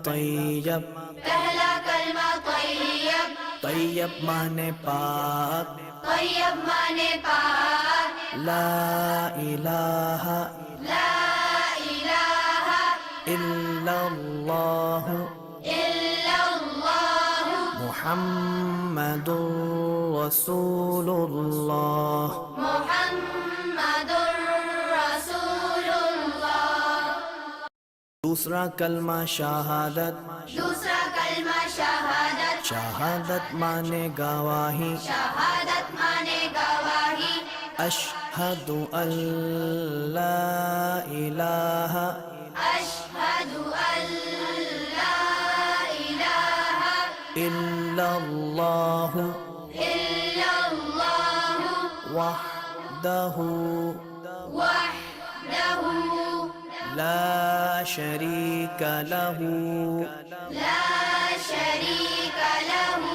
तैयब, पहला कलमा तैयब, तैयब माने पाक, तैयब माने पाक, ला इलाहा ला इलाहा इल्लल्लाह इल्लल्लाह मुहम्मदुर रसूलुल्लाह। मुहम्मदुर रसूलुल्लाह। दूसरा कलमा शहादत, दूसरा कलमा शहादत, शहादत माने गवाही, शहादत माने गवाही, अशहदु अल्ला इलाहा अशहदु अल्ला इलाहा इल्लल्लाह इल्लल्लाह वहदहु वहदहु ला शरीक लहु ला शरीक लहु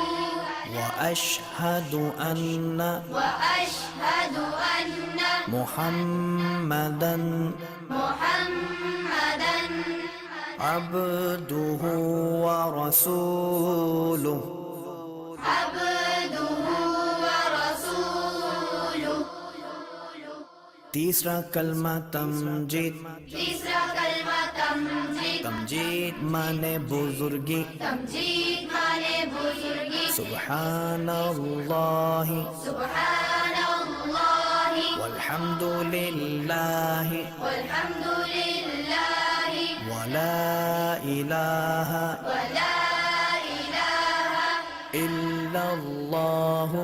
व अशहदु अन्ना वअशहदु अन्न मुहम्मदन मुहम्मदन अब्दुहु व रसूलुहु। अब्दुहु व रसूलुहु। तीसरा कलमा तमजीद, तीसरा कलमा तमजीद, तमजीद माने बुजुर्गी, तमजीद माने बुजुर्गी, सुब्हानल्लाहि सुब्हानल्लाहि वल्हम्दुलिल्लाहि वल्हम्दुलिल्लाहि वला इलाहा वला इलाहा इल्लल्लाहु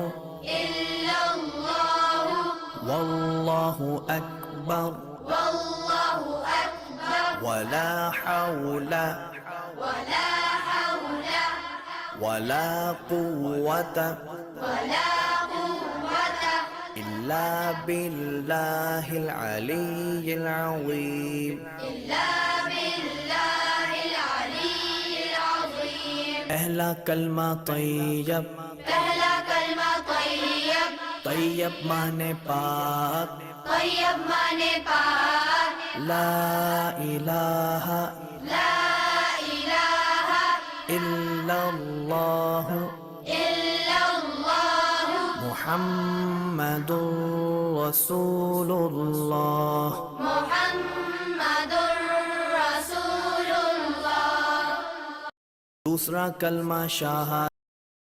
इल्लल्लाह वल्लाहु अकबर वल्लाहु अकबर वला हौला वला हौला वला कुव्वता वला कुव्वता इल्ला बिल्लाहिल अलिय्यिल अज़ीम। इल्ला बिल्लाहिल अलिय्यिल अज़ीम। पहला कलमा तैयब, पहला कलमा तैयब, तैयब माने पाक, तैयब माने पाक, ला इलाहा ला इलाहा इल्लल्लाह इल्लल्लाह मुहम्मदुर रसूलुल्लाह। मुहम्मदुर रसूलुल्लाह। दूसरा कलमा शहादत,